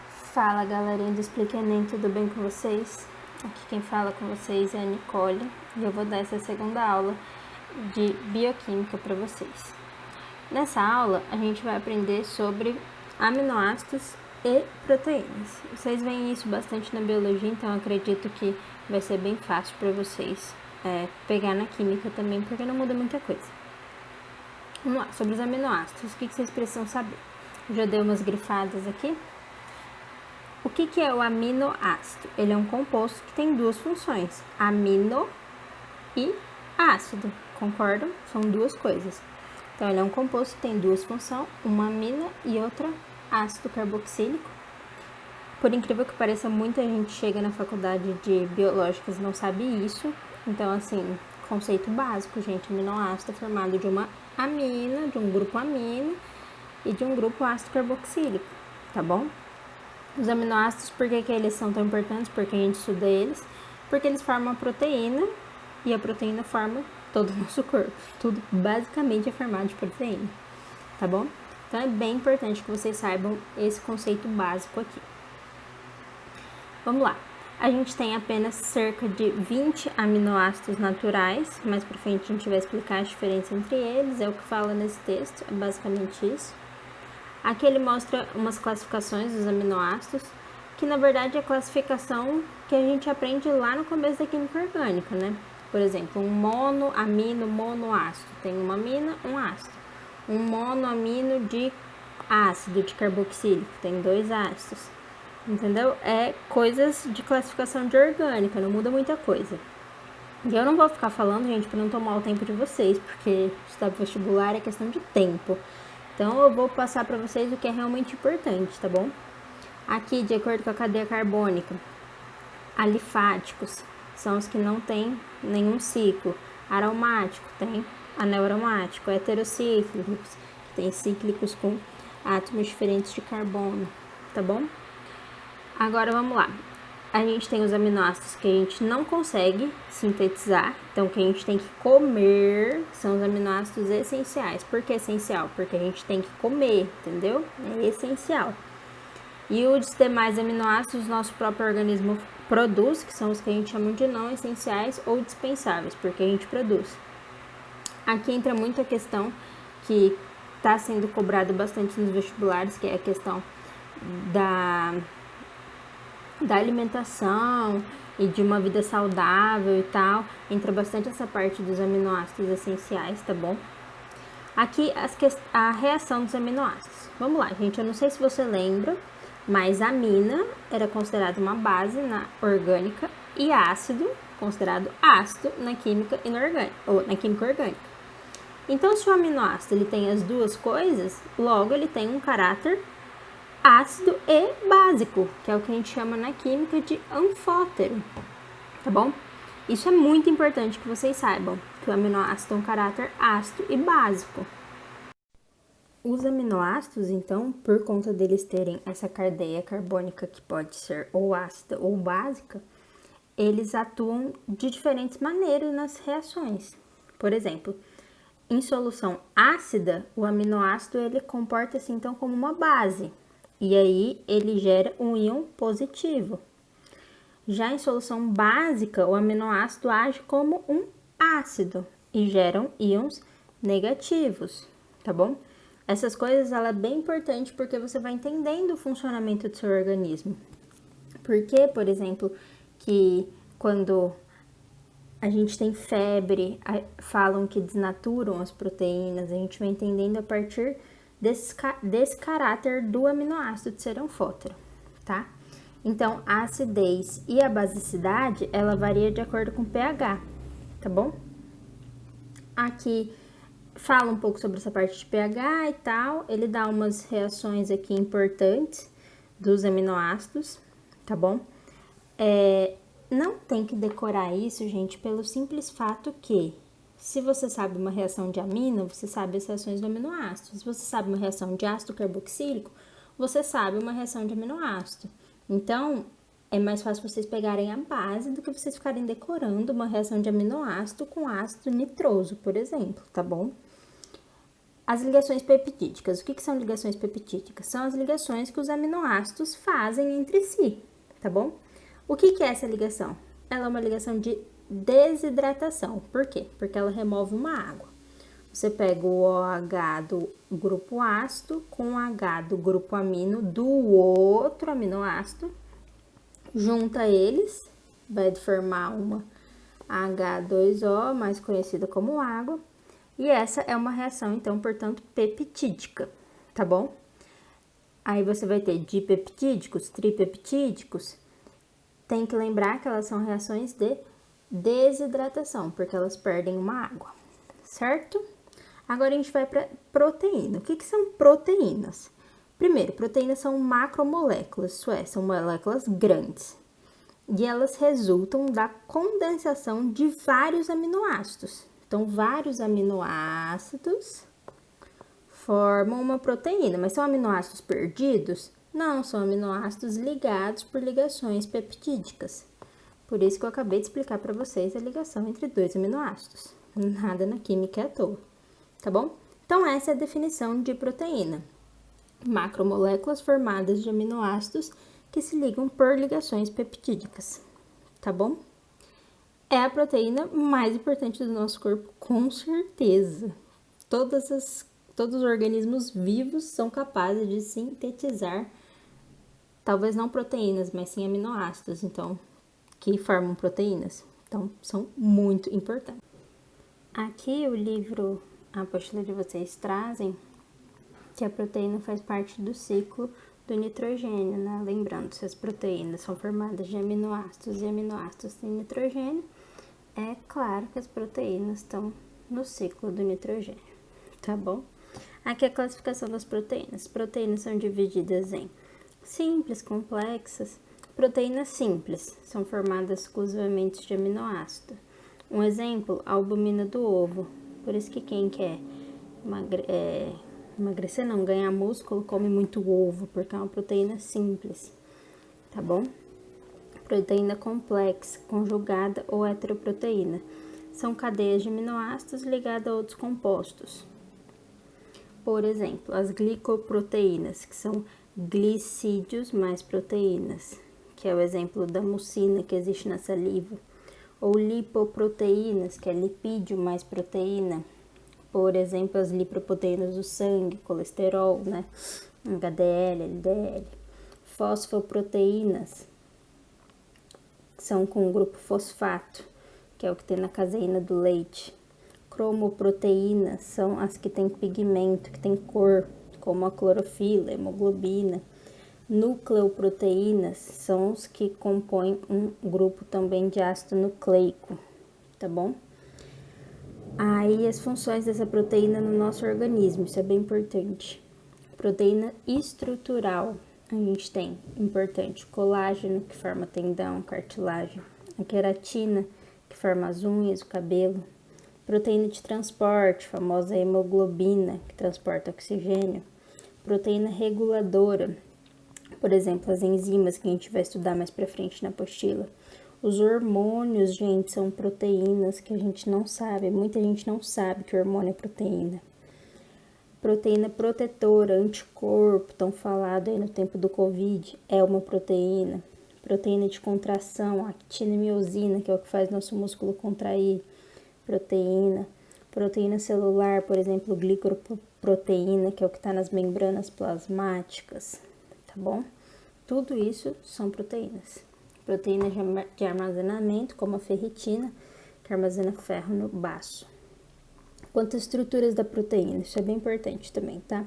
Fala galerinha do Explica Enem, tudo bem com vocês? Aqui quem fala com vocês é a Nicole e eu vou dar essa segunda aula de bioquímica para vocês. Nessa aula a gente vai aprender sobre aminoácidos e proteínas. Vocês veem isso bastante na biologia, então eu acredito que vai ser bem fácil para vocês pegar na química também, porque não muda muita coisa. Vamos lá, sobre os aminoácidos, o que vocês precisam saber? Eu já dei umas grifadas aqui. O que é o aminoácido? Ele é um composto que tem duas funções, amino e ácido, concordam? São duas coisas. Então, ele é um composto que tem duas funções, uma amina e outra ácido carboxílico. Por incrível que pareça, muita gente chega na faculdade de biológicas e não sabe isso. Então, assim, conceito básico, gente, aminoácido é formado de uma amina, de um grupo amino e de um grupo ácido carboxílico, tá bom? Os aminoácidos, por que eles são tão importantes? Porque a gente estuda eles, porque eles formam a proteína e a proteína forma todo o nosso corpo. Tudo basicamente é formado de proteína, tá bom? Então é bem importante que vocês saibam esse conceito básico aqui. Vamos lá. A gente tem apenas cerca de 20 aminoácidos naturais, mais pra frente a gente vai explicar a diferença entre eles, é o que fala nesse texto, é basicamente isso. Aqui ele mostra umas classificações dos aminoácidos, que na verdade é a classificação que a gente aprende lá no começo da química orgânica, né? Por exemplo, um monoamino monoácido, tem uma amina, um ácido. Um monoamino de ácido, de carboxílico, tem dois ácidos. Entendeu? É coisas de classificação de orgânica, não muda muita coisa. E eu não vou ficar falando, gente, para não tomar o tempo de vocês, porque estudar vestibular é questão de tempo. Então, eu vou passar para vocês o que é realmente importante, tá bom? Aqui, de acordo com a cadeia carbônica, alifáticos são os que não têm nenhum ciclo. Aromático tem anel aromático. Heterocíclicos, que tem cíclicos com átomos diferentes de carbono, tá bom? Agora, vamos lá. A gente tem os aminoácidos que a gente não consegue sintetizar, então que a gente tem que comer, são os aminoácidos essenciais. Por que essencial? Porque a gente tem que comer, entendeu? É essencial. E os demais aminoácidos nosso próprio organismo produz, que são os que a gente chama de não essenciais ou dispensáveis, porque a gente produz. Aqui entra muita questão que está sendo cobrado bastante nos vestibulares, que é a questão da alimentação e de uma vida saudável e tal, entra bastante essa parte dos aminoácidos essenciais, tá bom? Aqui a reação dos aminoácidos. Vamos lá, gente, eu não sei se você lembra, mas a amina era considerada uma base na orgânica e ácido considerado ácido na química inorgânica, ou na química orgânica. Então, se o aminoácido ele tem as duas coisas, logo ele tem um caráter ácido e básico, que é o que a gente chama na química de anfótero, tá bom? Isso é muito importante que vocês saibam, que o aminoácido tem um caráter ácido e básico. Os aminoácidos, então, por conta deles terem essa cadeia carbônica que pode ser ou ácida ou básica, eles atuam de diferentes maneiras nas reações. Por exemplo, em solução ácida, o aminoácido ele comporta-se então como uma base, e aí ele gera um íon positivo. Já em solução básica, o aminoácido age como um ácido e geram íons negativos, tá bom? Essas coisas ela é bem importante porque você vai entendendo o funcionamento do seu organismo. Porque, por exemplo, que quando a gente tem febre, falam que desnaturam as proteínas, a gente vai entendendo a partir desse caráter do aminoácido de ser anfótero, tá? Então, a acidez e a basicidade, ela varia de acordo com o pH, tá bom? Aqui fala um pouco sobre essa parte de pH e tal, ele dá umas reações aqui importantes dos aminoácidos, tá bom? Não tem que decorar isso, gente, pelo simples fato que se você sabe uma reação de amino, você sabe as reações do aminoácido. Se você sabe uma reação de ácido carboxílico, você sabe uma reação de aminoácido. Então, é mais fácil vocês pegarem a base do que vocês ficarem decorando uma reação de aminoácido com ácido nitroso, por exemplo, tá bom? As ligações peptídicas. O que são ligações peptídicas? São as ligações que os aminoácidos fazem entre si, tá bom? O que é essa ligação? Ela é uma ligação de desidratação. Por quê? Porque ela remove uma água. Você pega o OH do grupo ácido com o H do grupo amino do outro aminoácido, junta eles, vai formar uma H2O, mais conhecida como água, e essa é uma reação, então, portanto, peptídica, tá bom? Aí você vai ter dipeptídicos, tripeptídicos, tem que lembrar que elas são reações de desidratação, porque elas perdem uma água, certo? Agora a gente vai para proteína. O que são proteínas? Primeiro, proteínas são macromoléculas, isso é, são moléculas grandes. E elas resultam da condensação de vários aminoácidos. Então, vários aminoácidos formam uma proteína, mas são aminoácidos perdidos? Não, são aminoácidos ligados por ligações peptídicas. Por isso que eu acabei de explicar para vocês a ligação entre dois aminoácidos. Nada na química é à toa, tá bom? Então, essa é a definição de proteína. Macromoléculas formadas de aminoácidos que se ligam por ligações peptídicas, tá bom? É a proteína mais importante do nosso corpo, com certeza. Todos os organismos vivos são capazes de sintetizar, talvez não proteínas, mas sim aminoácidos, então, que formam proteínas. Então, são muito importantes. Aqui o livro, a apostila de vocês trazem que a proteína faz parte do ciclo do nitrogênio, né? Lembrando, se as proteínas são formadas de aminoácidos e aminoácidos têm nitrogênio, é claro que as proteínas estão no ciclo do nitrogênio, tá bom? Aqui a classificação das proteínas. As proteínas são divididas em simples, complexas. Proteínas simples são formadas exclusivamente de aminoácido. Um exemplo, a albumina do ovo. Por isso que quem quer emagrecer não, ganhar músculo, come muito ovo, porque é uma proteína simples, tá bom? Proteína complexa, conjugada ou heteroproteína. São cadeias de aminoácidos ligadas a outros compostos. Por exemplo, as glicoproteínas, que são glicídios mais proteínas, que é o exemplo da mucina que existe na saliva. Ou lipoproteínas, que é lipídio mais proteína. Por exemplo, as lipoproteínas do sangue, colesterol, né? HDL, LDL. Fosfoproteínas são com o grupo fosfato, que é o que tem na caseína do leite. Cromoproteínas são as que têm pigmento, que têm cor, como a clorofila, a hemoglobina. Nucleoproteínas são os que compõem um grupo também de ácido nucleico, tá bom? Aí as funções dessa proteína no nosso organismo, isso é bem importante. Proteína estrutural, a gente tem, importante, colágeno, que forma tendão, cartilagem. A queratina, que forma as unhas, o cabelo. Proteína de transporte, famosa hemoglobina, que transporta oxigênio. Proteína reguladora, por exemplo, as enzimas que a gente vai estudar mais pra frente na apostila. Os hormônios, gente, são proteínas que a gente não sabe, muita gente não sabe que o hormônio é proteína. Proteína protetora, anticorpo, tão falado aí no tempo do Covid, é uma proteína. Proteína de contração, actina e miosina, que é o que faz nosso músculo contrair, proteína. Proteína celular, por exemplo, glicoproteína, que é o que está nas membranas plasmáticas, tá bom? Tudo isso são proteínas. Proteínas de armazenamento, como a ferritina, que armazena ferro no baço. Quanto às estruturas da proteína, isso é bem importante também, tá?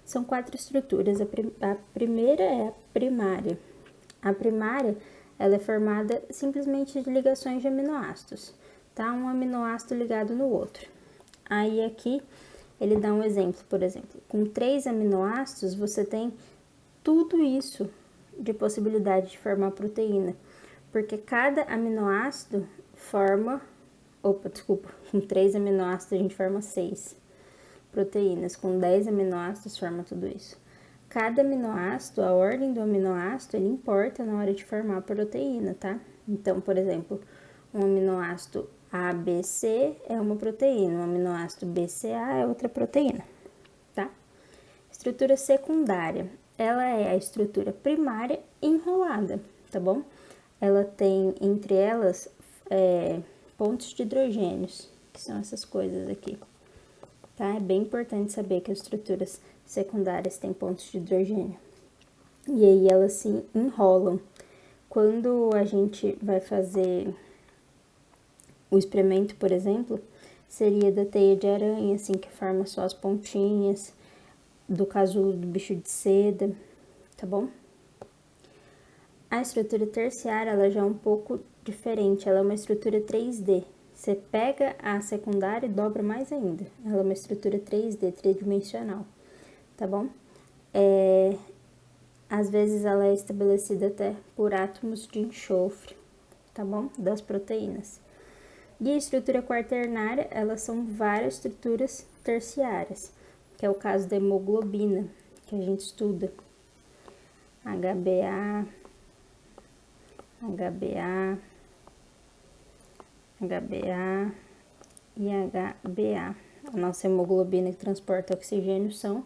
São 4 estruturas. A primeira é a primária. A primária, ela é formada simplesmente de ligações de aminoácidos, tá? Um aminoácido ligado no outro. Aí aqui, ele dá um exemplo, por exemplo, com 3 aminoácidos, você tem tudo isso de possibilidade de formar proteína, porque cada aminoácido forma, com 3 aminoácidos a gente forma 6 proteínas, com 10 aminoácidos forma tudo isso. Cada aminoácido, a ordem do aminoácido, ele importa na hora de formar a proteína, tá? Então, por exemplo, um aminoácido ABC é uma proteína, um aminoácido BCA é outra proteína, Estrutura secundária, ela é a estrutura primária enrolada, tá bom? Ela tem entre elas pontos de hidrogênios, que são essas coisas aqui, tá? É bem importante saber que as estruturas secundárias têm pontos de hidrogênio. E aí elas se enrolam. Quando a gente vai fazer o experimento, por exemplo, seria da teia de aranha, assim, que forma só as pontinhas, do casulo do bicho de seda, tá bom? A estrutura terciária, ela já é um pouco diferente, ela é uma estrutura 3D. Você pega a secundária e dobra mais ainda. Ela é uma estrutura 3D, tridimensional, tá bom? Às vezes ela é estabelecida até por átomos de enxofre, tá bom? Das proteínas. E a estrutura quaternária, elas são várias estruturas terciárias, que é o caso da hemoglobina, que a gente estuda. HBA, e HBA. A nossa hemoglobina que transporta oxigênio são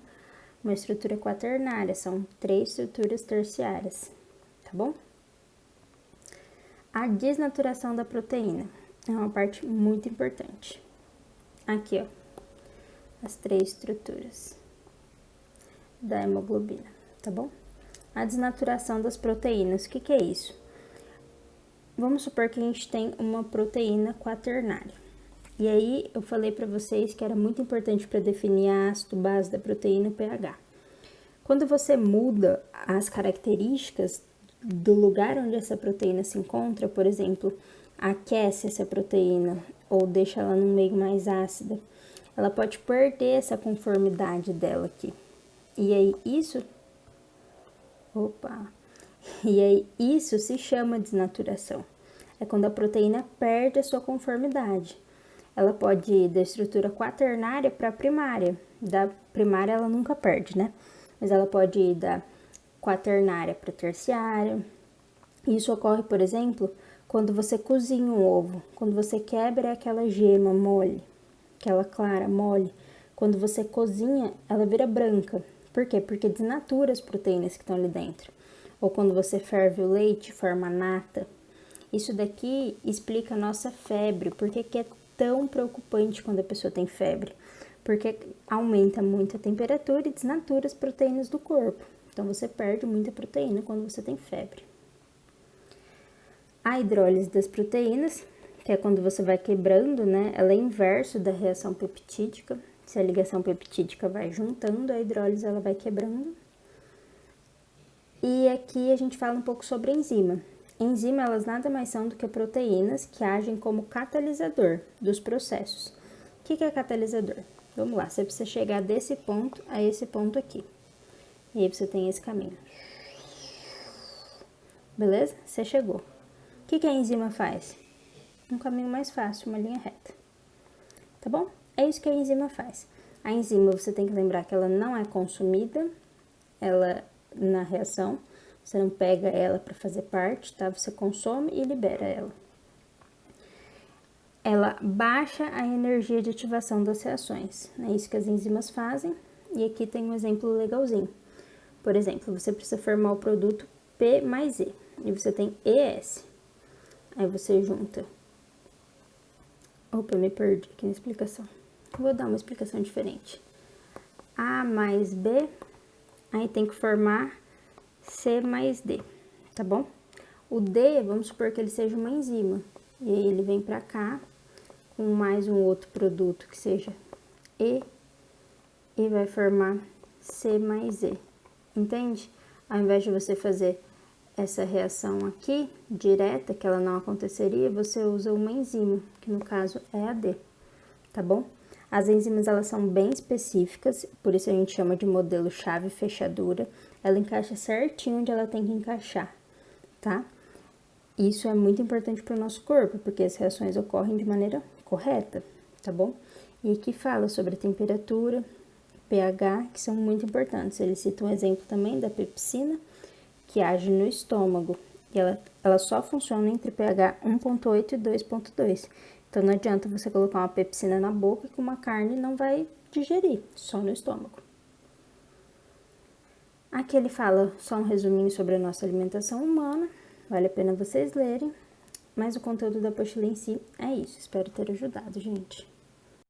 uma estrutura quaternária, são 3 estruturas terciárias, tá bom? A desnaturação da proteína é uma parte muito importante. Aqui, ó, as 3 estruturas da hemoglobina, tá bom? A desnaturação das proteínas, o que é isso? Vamos supor que a gente tem uma proteína quaternária. E aí, eu falei para vocês que era muito importante para definir ácido, base da proteína, pH. Quando você muda as características do lugar onde essa proteína se encontra, por exemplo, aquece essa proteína ou deixa ela num meio mais ácida, ela pode perder essa conformidade dela aqui. E aí, isso se chama desnaturação. É quando a proteína perde a sua conformidade. Ela pode ir da estrutura quaternária para a primária. Da primária ela nunca perde, né? Mas ela pode ir da quaternária para terciária. Isso ocorre, por exemplo, quando você cozinha um ovo. Quando você quebra aquela gema mole, aquela clara mole. Quando você cozinha, ela vira branca. Por quê? Porque desnatura as proteínas que estão ali dentro. Ou quando você ferve o leite, forma nata. Isso daqui explica a nossa febre. Por que é tão preocupante quando a pessoa tem febre? Porque aumenta muito a temperatura e desnatura as proteínas do corpo. Então, você perde muita proteína quando você tem febre. A hidrólise das proteínas, que é quando você vai quebrando, né? Ela é inverso da reação peptídica. Se a ligação peptídica vai juntando, a hidrólise ela vai quebrando. E aqui a gente fala um pouco sobre enzima. Enzima, elas nada mais são do que proteínas que agem como catalisador dos processos. O que é catalisador? Vamos lá, você precisa chegar desse ponto a esse ponto aqui. E aí você tem esse caminho. Beleza? Você chegou. O que a enzima faz? Um caminho mais fácil, uma linha reta. Tá bom? É isso que a enzima faz. A enzima, você tem que lembrar que ela não é consumida, ela na reação, você não pega ela para fazer parte, tá? Você consome e libera ela. Ela baixa a energia de ativação das reações. É isso que as enzimas fazem. E aqui tem um exemplo legalzinho. Por exemplo, você precisa formar o produto P mais E. E você tem ES. Aí você junta. Opa, eu me perdi aqui na explicação. Vou dar uma explicação diferente. A mais B. Aí tem que formar C mais D, tá bom? O D, vamos supor que ele seja uma enzima. E aí ele vem pra cá com mais um outro produto que seja E vai formar C mais E, entende? Ao invés de você fazer essa reação aqui, direta, que ela não aconteceria, você usa uma enzima, que no caso é a D, tá bom? As enzimas, elas são bem específicas, por isso a gente chama de modelo chave-fechadura. Ela encaixa certinho onde ela tem que encaixar, tá? Isso é muito importante para o nosso corpo, porque as reações ocorrem de maneira correta, tá bom? E aqui fala sobre a temperatura, pH, que são muito importantes. Ele cita um exemplo também da pepsina, que age no estômago. E ela só funciona entre pH 1.8 e 2.2. Então, não adianta você colocar uma pepsina na boca que uma carne não vai digerir, só no estômago. Aqui ele fala só um resuminho sobre a nossa alimentação humana, vale a pena vocês lerem, mas o conteúdo da apostila em si é isso, espero ter ajudado, gente.